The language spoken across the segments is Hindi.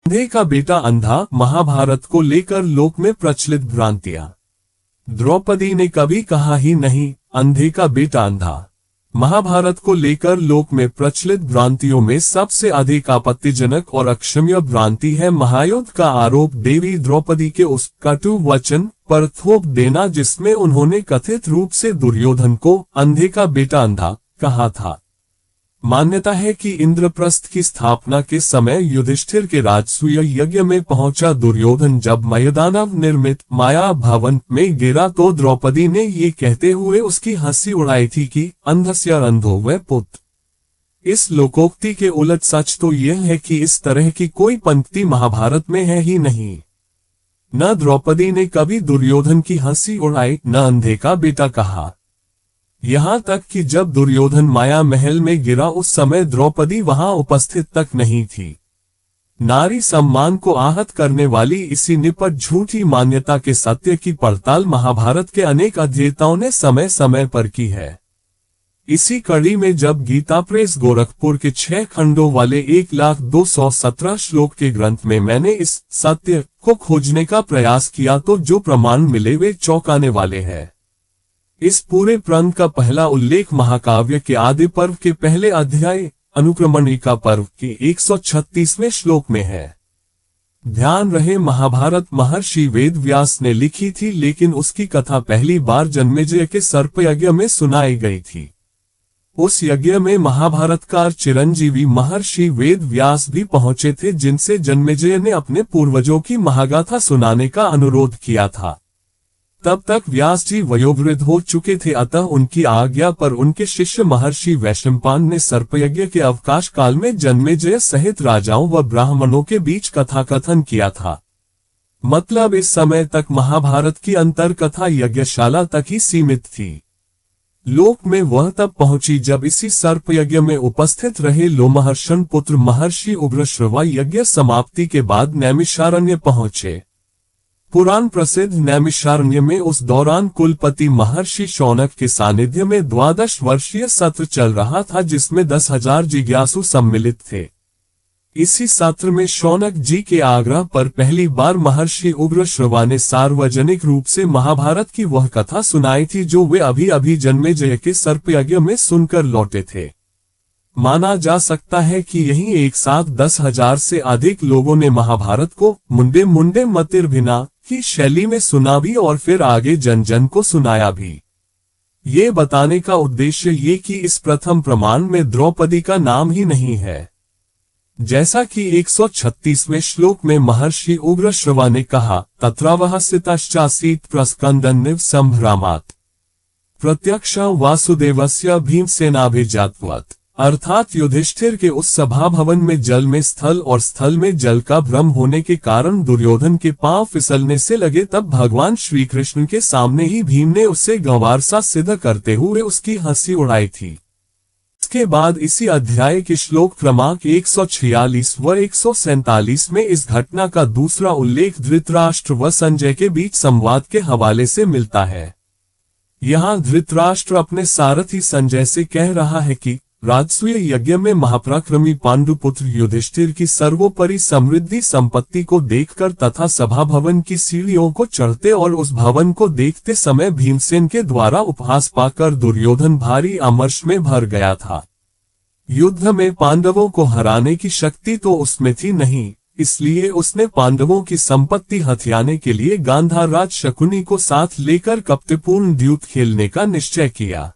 अंधे का बेटा अंधा, महाभारत को लेकर लोक में प्रचलित भ्रांतियां। द्रौपदी ने कभी कहा ही नहीं, अंधे का बेटा अंधा। महाभारत को लेकर लोक में प्रचलित भ्रांतियों में सबसे अधिक आपत्तिजनक और अक्षम्य भ्रांति है महायुद्ध का आरोप देवी द्रौपदी के उस कटु वचन पर थोप देना जिसमें उन्होंने कथित रूप से दुर्योधन को अंधे का बेटा अंधा कहा था। मान्यता है कि इंद्रप्रस्थ की स्थापना के समय युधिष्ठिर के राजसूय यज्ञ में पहुंचा दुर्योधन जब मयदानव निर्मित माया भवन में गिरा तो द्रौपदी ने ये कहते हुए उसकी हंसी उड़ाई थी कि अंधस्य अंधो वै पुत्र। इस लोकोक्ति के उलट सच तो यह है कि इस तरह की कोई पंक्ति महाभारत में है ही नहीं। न द्रौपदी ने कभी दुर्योधन की हंसी उड़ाई, न अंधे का बेटा कहा। यहाँ तक कि जब दुर्योधन माया महल में गिरा उस समय द्रौपदी वहां उपस्थित तक नहीं थी। नारी सम्मान को आहत करने वाली इसी निपट झूठी मान्यता के सत्य की पड़ताल महाभारत के अनेक अध्येताओं ने समय समय पर की है। इसी कड़ी में जब गीता प्रेस गोरखपुर के 6 खंडों वाले 1,02,17 श्लोक के ग्रंथ में मैंने इस सत्य को खोजने का प्रयास किया तो जो प्रमाण मिले वे चौंकाने वाले हैं। इस पूरे प्रंथ का पहला उल्लेख महाकाव्य के आदि पर्व के पहले अध्याय अनुक्रमणिका पर्व के 136वें श्लोक में है। ध्यान रहे महाभारत महर्षि वेद व्यास ने लिखी थी लेकिन उसकी कथा पहली बार जन्मेजय के सर्पयज्ञ में सुनाई गई थी। उस यज्ञ में महाभारतकार चिरंजीवी महर्षि वेद व्यास भी पहुंचे थे जिनसे जन्मेजय ने अपने पूर्वजों की महागाथा सुनाने का अनुरोध किया था। तब तक व्यास जी वयोवृद्ध हो चुके थे, अतः उनकी आज्ञा पर उनके शिष्य महर्षि वैशंपायन ने सर्पयज्ञ के अवकाश काल में जन्मेजय सहित राजाओं व ब्राह्मणों के बीच कथाकथन किया था। मतलब इस समय तक महाभारत की अंतर कथा यज्ञशाला तक ही सीमित थी। लोक में वह तब पहुंची जब इसी सर्पयज्ञ में उपस्थित रहे लोमहर्षण पुत्र महर्षि उग्रश्रवा यज्ञ समाप्ति के बाद नैमिषारण्य पहुंचे। पुराण प्रसिद्ध नैमिषारण्य में उस दौरान कुलपति महर्षि शौनक के सानिध्य में 12 वर्षीय सत्र चल रहा था जिसमें 10,000 जिज्ञासु सम्मिलित थे। इसी सत्र में शौनक जी के आग्रह पर पहली बार महर्षि उग्रश्रवा ने सार्वजनिक रूप से महाभारत की वह कथा सुनाई थी जो वे अभी अभी जन्मेजय के सर्पयज्ञ में सुनकर लौटे थे। माना जा सकता है कि यही एक साथ 10,000 से अधिक लोगों ने महाभारत को मुंडे मुंडे मतिर्भिना की शैली में सुना भी और फिर आगे जन जन को सुनाया भी। ये बताने का उद्देश्य ये कि इस प्रथम प्रमाण में द्रौपदी का नाम ही नहीं है। जैसा कि 136वें श्लोक में महर्षि उग्रश्रवा ने कहा, तत्रावह सिताश्चासीत प्रस्कंदन्निव संभ्रामात् प्रत्यक्ष वासुदेवस्य भीमसेनाभिजातवत्। अर्थात युधिष्ठिर के उस सभा भवन में जल में स्थल और स्थल में जल का भ्रम होने के कारण दुर्योधन के पांव फिसलने से लगे, तब भगवान श्री कृष्ण के सामने ही भीम ने उसे गंवार सा सिद्ध करते हुए उसकी हंसी उड़ाई थी। इसके बाद इसी अध्याय के श्लोक क्रमांक 146 व 147 में इस घटना का दूसरा उल्लेख धृतराष्ट्र व संजय के बीच संवाद के हवाले से मिलता है। यहाँ धृतराष्ट्र अपने सारथी संजय से कह रहा है कि राजसूय यज्ञ में महापराक्रमी पांडुपुत्र युधिष्ठिर की सर्वोपरि समृद्धि संपत्ति को देखकर तथा सभा भवन की सीढ़ियों को चढ़ते और उस भवन को देखते समय भीमसेन के द्वारा उपहास पाकर दुर्योधन भारी आमर्ष में भर गया था। युद्ध में पांडवों को हराने की शक्ति तो उसमें थी नहीं, इसलिए उसने पांडवों की संपत्ति हथियाने के लिए गांधार राज शकुनी को साथ लेकर कपटपूर्ण द्यूत खेलने का निश्चय किया।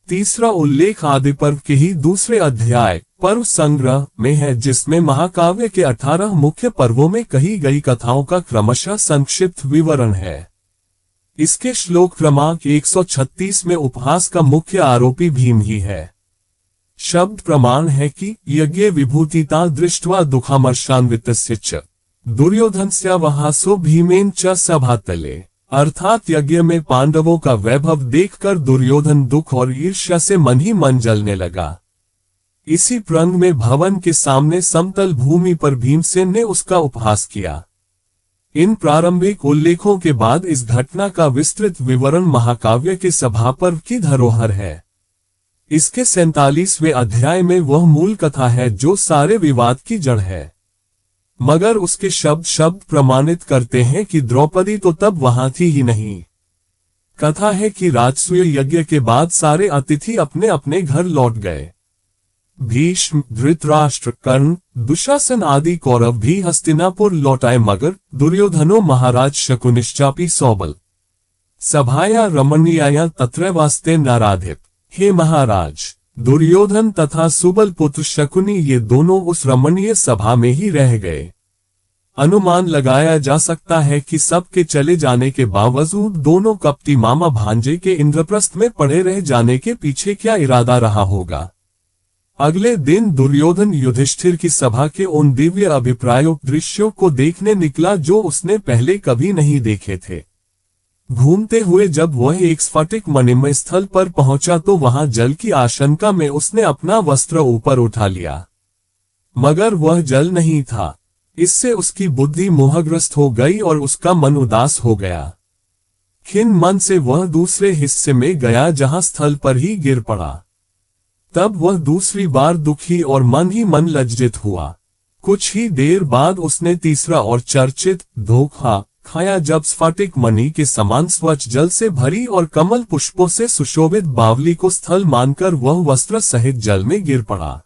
तीसरा उल्लेख आदि पर्व के ही दूसरे अध्याय पर्व संग्रह में है जिसमें महाकाव्य के 18 मुख्य पर्वों में कही गई कथाओं का क्रमशः संक्षिप्त विवरण है। इसके श्लोक क्रमांक 136 में उपहास का मुख्य आरोपी भीम ही है। शब्द प्रमाण है कि यज्ञ विभूतिता दृष्ट्वा दुःखामर्षान्वितस्य च दुर्योधनस्य वहासो भीमेन च सभातले। अर्थात यज्ञ में पांडवों का वैभव देखकर दुर्योधन दुख और ईर्ष्या से मन ही मन जलने लगा। इसी प्रंग में भवन के सामने समतल भूमि पर भीमसेन ने उसका उपहास किया। इन प्रारंभिक उल्लेखों के बाद इस घटना का विस्तृत विवरण महाकाव्य के सभा पर्व की धरोहर है। इसके 47वें अध्याय में वह मूल कथा है जो सारे विवाद की जड़ है। मगर उसके शब्द शब्द प्रमाणित करते हैं कि द्रौपदी तो तब वहां थी ही नहीं। कथा है कि राजसूय यज्ञ के बाद सारे अतिथि अपने अपने घर लौट गए। भीष्म, धृतराष्ट्र, कर्ण, दुशासन आदि कौरव भी हस्तिनापुर लौट आए, मगर दुर्योधनो महाराज शकुनिश्चापि सौबल सभाया रमणीयाया तत्रैवास्ते नाराधिप। हे महाराज, दुर्योधन तथा सुबल पुत्र शकुनी ये दोनों उस रमणीय सभा में ही रह गए। अनुमान लगाया जा सकता है कि सबके चले जाने के बावजूद दोनों कपटी मामा भांजे के इंद्रप्रस्थ में पड़े रह जाने के पीछे क्या इरादा रहा होगा। अगले दिन दुर्योधन युधिष्ठिर की सभा के उन दिव्य अभिप्रायोक्त दृश्यों को देखने निकला जो उसने पहले कभी नहीं देखे थे। घूमते हुए जब वह एक स्फटिक मणिमय स्थल पर पहुंचा तो वहां जल की आशंका में उसने अपना वस्त्र ऊपर उठा लिया, मगर वह जल नहीं था। इससे उसकी बुद्धि मोहग्रस्त हो गई और उसका मन उदास हो गया। खिन्न मन से वह दूसरे हिस्से में गया जहां स्थल पर ही गिर पड़ा। तब वह दूसरी बार दुखी और मन ही मन लज्जित हुआ। कुछ ही देर बाद उसने तीसरा और चर्चित धोखा खाया जब स्फटिक मणि के समान स्वच्छ जल से भरी और कमल पुष्पों से सुशोभित बावली को स्थल मानकर वह वस्त्र सहित जल में गिर पड़ा।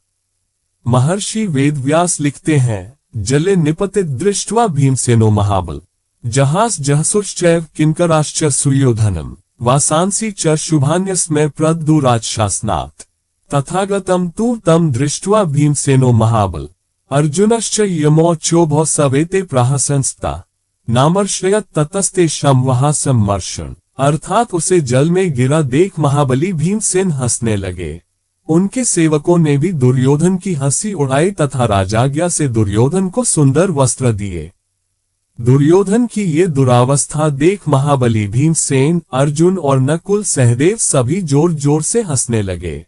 महर्षि वेदव्यास लिखते हैं, जले निपतित दृष्ट्वा भीमसेनो महाबल जहास जहसुश्चैव किंकराश्च सुयोधनम वासांसी च शुभान्यस्मै प्रद्दुराजशासनात् तथागतम तु तम दृष्ट्वा भीमसेनो महाबल अर्जुनश्च यमो चोभो सवेते प्राहसंस्ता नामर्षयत ततस्ते शमवहासम मर्षण। अर्थात उसे जल में गिरा देख महाबली भीमसेन हंसने लगे। उनके सेवकों ने भी दुर्योधन की हंसी उड़ाई तथा राजाज्ञा से दुर्योधन को सुंदर वस्त्र दिए। दुर्योधन की ये दुरावस्था देख महाबली भीमसेन, अर्जुन और नकुल सहदेव सभी जोर जोर से हंसने लगे।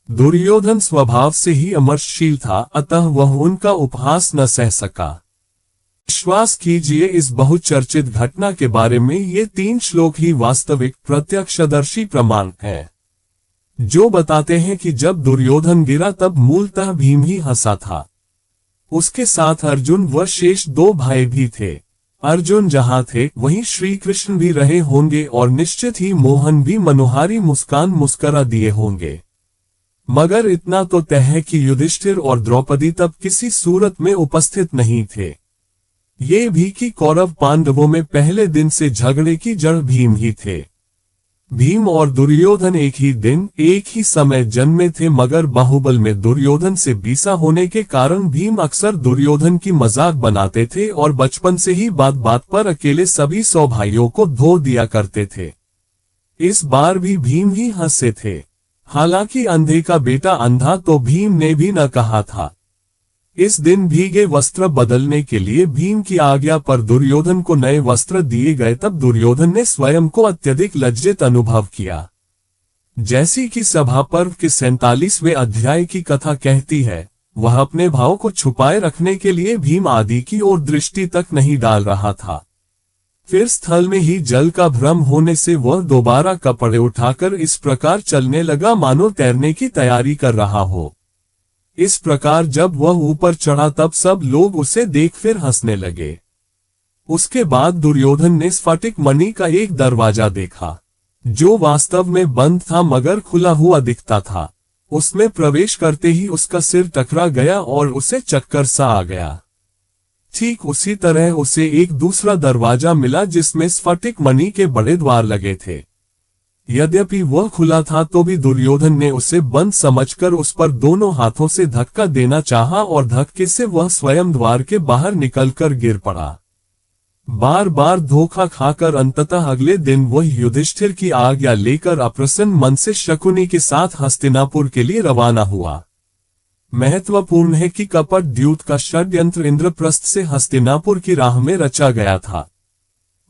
दुर्योधन स्वभाव से ही अमर्षशील था, अतः वह उनका उपहास न सह सका। विश्वास कीजिए, इस बहुचर्चित घटना के बारे में ये 3 श्लोक ही वास्तविक प्रत्यक्षदर्शी प्रमाण हैं, जो बताते हैं कि जब दुर्योधन गिरा तब मूलतः भीम ही हंसा था। उसके साथ अर्जुन व शेष 2 भाई भी थे। अर्जुन जहां थे वहीं श्री कृष्ण भी रहे होंगे और निश्चित ही मोहन भी मनोहारी मुस्कान मुस्करा दिए होंगे। मगर इतना तो तय है कि युधिष्ठिर और द्रौपदी तब किसी सूरत में उपस्थित नहीं थे। ये भी कि कौरव पांडवों में पहले दिन से झगड़े की जड़ भीम ही थे। भीम और दुर्योधन एक ही दिन एक ही समय जन्मे थे, मगर बाहुबल में दुर्योधन से बीसा होने के कारण भीम अक्सर दुर्योधन की मजाक बनाते थे और बचपन से ही बात बात पर अकेले सभी 100 भाइयों को धो दिया करते थे। इस बार भी भीम ही हंसे थे। हालांकि अंधे का बेटा अंधा तो भीम ने भी न कहा था। इस दिन भीगे वस्त्र बदलने के लिए भीम की आज्ञा पर दुर्योधन को नए वस्त्र दिए गए। तब दुर्योधन ने स्वयं को अत्यधिक लज्जित अनुभव किया। जैसी कि सभा पर्व के 47वें अध्याय की कथा कहती है, वह अपने भाव को छुपाए रखने के लिए भीम आदि की ओर दृष्टि तक नहीं डाल रहा था। फिर स्थल में ही जल का भ्रम होने से वह दोबारा कपड़े उठाकर इस प्रकार चलने लगा मानो तैरने की तैयारी कर रहा हो। इस प्रकार जब वह ऊपर चढ़ा तब सब लोग उसे देख फिर हंसने लगे। उसके बाद दुर्योधन ने स्फटिक मणि का एक दरवाजा देखा, जो वास्तव में बंद था मगर खुला हुआ दिखता था। उसमें प्रवेश करते ही उसका सिर टकरा गया और उसे चक्कर सा आ गया। ठीक उसी तरह उसे एक दूसरा दरवाजा मिला जिसमें स्फटिक मणि के बड़े द्वार लगे थे। यद्यपि वह खुला था तो भी दुर्योधन ने उसे बंद समझकर उस पर दोनों हाथों से धक्का देना चाहा और धक्के से वह स्वयं द्वार के बाहर निकलकर गिर पड़ा। बार बार धोखा खाकर अंततः अगले दिन वह युधिष्ठिर की आज्ञा लेकर अप्रसन्न मन से शकुनी के साथ हस्तिनापुर के लिए रवाना हुआ। महत्वपूर्ण है कि कपट द्यूत का षड्यंत्र इंद्रप्रस्थ से हस्तिनापुर की राह में रचा गया था।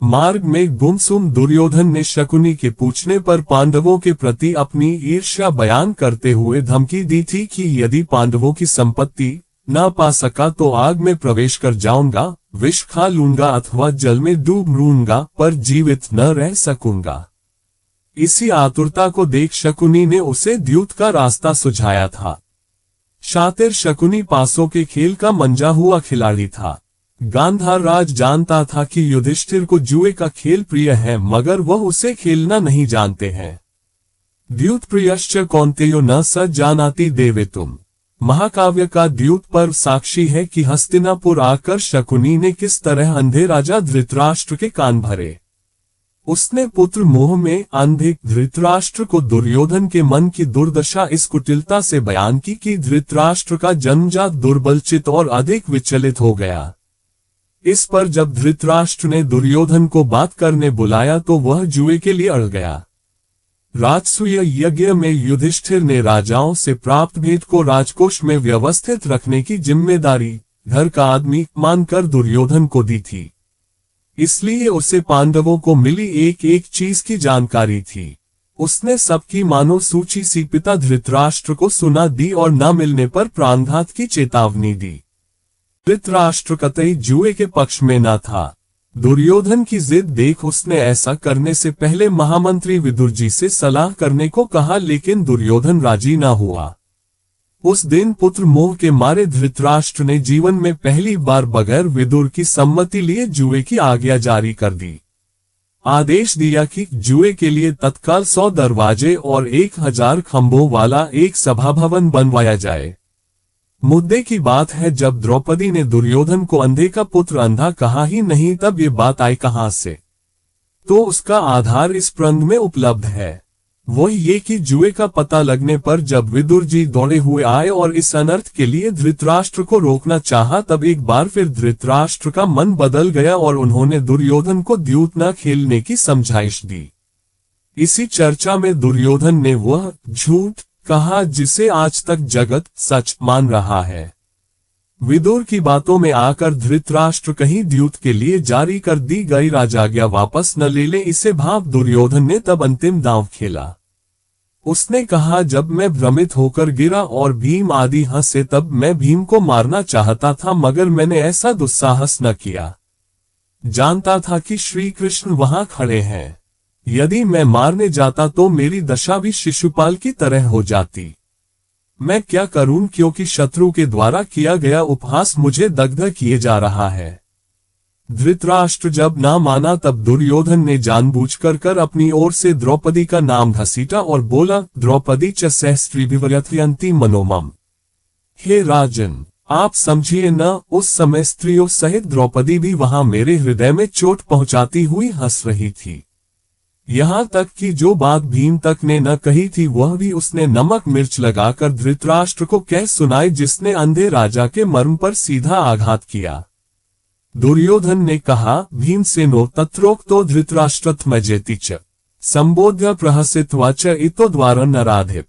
मार्ग में गुमसुम दुर्योधन ने शकुनी के पूछने पर पांडवों के प्रति अपनी ईर्ष्या बयान करते हुए धमकी दी थी कि यदि पांडवों की संपत्ति न पा सका तो आग में प्रवेश कर जाऊंगा, विष खा लूंगा अथवा जल में डूब मरूंगा, पर जीवित न रह सकूंगा। इसी आतुरता को देख शकुनी ने उसे द्यूत का रास्ता सुझाया था। शातिर शकुनी पासों के खेल का मंजा हुआ खिलाड़ी था। गांधार राज जानता था कि युधिष्ठिर को जुए का खेल प्रिय है, मगर वह उसे खेलना नहीं जानते हैं। द्यूत प्रियश्च कौन्तेयो न स जानाति देवेतुम। महाकाव्य का द्यूत पर्व साक्षी है कि हस्तिनापुर आकर शकुनी ने किस तरह अंधे राजा धृतराष्ट्र के कान भरे। उसने पुत्र मोह में अंधे धृतराष्ट्र को दुर्योधन के मन की दुर्दशा इस कुटिलता से बयान की कि धृतराष्ट्र का जन्मजात दुर्बलचित और अधिक विचलित हो गया। इस पर जब धृतराष्ट्र ने दुर्योधन को बात करने बुलाया तो वह जुए के लिए अड़ गया। राजसूय यज्ञ में युधिष्ठिर ने राजाओं से प्राप्त भेद को राजकोष में व्यवस्थित रखने की जिम्मेदारी घर का आदमी मानकर दुर्योधन को दी थी। इसलिए उसे पांडवों को मिली एक एक चीज की जानकारी थी। उसने सबकी मानो सूची सी पिता धृतराष्ट्र को सुना दी और न मिलने पर प्राणघात की चेतावनी दी। धृतराष्ट्र कतई जुए के पक्ष में न था। दुर्योधन की जिद देख उसने ऐसा करने से पहले महामंत्री विदुर जी से सलाह करने को कहा, लेकिन दुर्योधन राजी न हुआ। उस दिन पुत्र मोह के मारे धृतराष्ट्र ने जीवन में पहली बार बगैर विदुर की सम्मति लिए जुए की आज्ञा जारी कर दी। आदेश दिया कि जुए के लिए तत्काल 100 दरवाजे और 1000 खंभों वाला एक सभा भवन बनवाया जाए। मुद्दे की बात है, जब द्रौपदी ने दुर्योधन को अंधे का पुत्र अंधा कहा ही नहीं, तब ये बात आई कहां से? तो उसका आधार इस प्रंग में उपलब्ध है। वो ये कि जुए का पता लगने पर जब विदुर जी दौड़े हुए आए और इस अनर्थ के लिए धृतराष्ट्र को रोकना चाहा, तब एक बार फिर धृतराष्ट्र का मन बदल गया और उन्होंने दुर्योधन को द्यूत न खेलने की समझाइश दी। इसी चर्चा में दुर्योधन ने वह झूठ कहा जिसे आज तक जगत सच मान रहा है। विदुर की बातों में आकर धृतराष्ट्र कहीं द्यूत के लिए जारी कर दी गई राजाज्ञा वापस न ले ले, इसे भाव दुर्योधन ने तब अंतिम दांव खेला। उसने कहा, जब मैं भ्रमित होकर गिरा और भीम आदि हंसे तब मैं भीम को मारना चाहता था, मगर मैंने ऐसा दुस्साहस न किया। जानता था कि श्री कृष्ण वहां खड़े हैं। यदि मैं मारने जाता तो मेरी दशा भी शिशुपाल की तरह हो जाती। मैं क्या करूं, क्योंकि शत्रु के द्वारा किया गया उपहास मुझे दग्ध किए जा रहा है। धृतराष्ट्र जब ना माना तब दुर्योधन ने जानबूझकर अपनी ओर से द्रौपदी का नाम घसीटा और बोला, द्रौपदी च सहस्त्रीभिर्यथयन्ति मनोमम। हे राजन, आप समझिए न, उस समय स्त्रियों सहित द्रौपदी भी वहां मेरे हृदय में चोट पहुंचाती हुई हंस रही थी। यहाँ तक कि जो बात भीम तक ने न कही थी वह भी उसने नमक मिर्च लगाकर धृतराष्ट्र को कह सुनाई, जिसने अंधे राजा के मर्म पर सीधा आघात किया। दुर्योधन ने कहा, भीमसेनो तत्रोक्तो धृतराष्ट्रत्मजेति च संबोध्य प्रहसित्वा च इतो द्वारा नराधिप।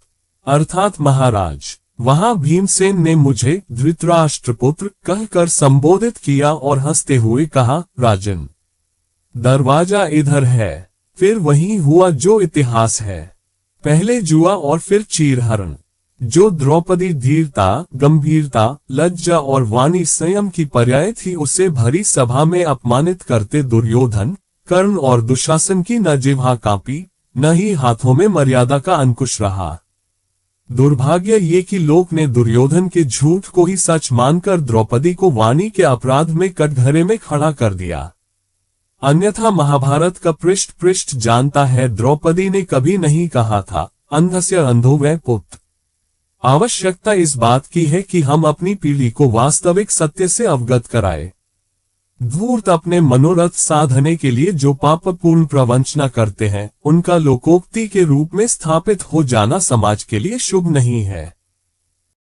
अर्थात महाराज, वहां भीमसेन ने मुझे धृतराष्ट्र पुत्र कहकर संबोधित किया और हंसते हुए कहा, राजन, दरवाजा इधर है। फिर वही हुआ जो इतिहास है। पहले जुआ और फिर चीरहरण। जो द्रौपदी धीरता, गंभीरता, लज्जा और वाणी संयम की पर्याय थी, उसे भरी सभा में अपमानित करते दुर्योधन, कर्ण और दुशासन की न जिह्वा कांपी, न ही हाथों में मर्यादा का अंकुश रहा। दुर्भाग्य ये कि लोक ने दुर्योधन के झूठ को ही सच मानकर द्रौपदी को वाणी के अपराध में कटघरे में खड़ा कर दिया। अन्यथा महाभारत का पृष्ठ जानता है, द्रौपदी ने कभी नहीं कहा था, अंधस्य अंधो वै पुत्र। आवश्यकता इस बात की है कि हम अपनी पीढ़ी को वास्तविक सत्य से अवगत कराए। धूर्त अपने मनोरथ साधने के लिए जो पापपूर्ण प्रवंचना करते हैं, उनका लोकोक्ति के रूप में स्थापित हो जाना समाज के लिए शुभ नहीं है।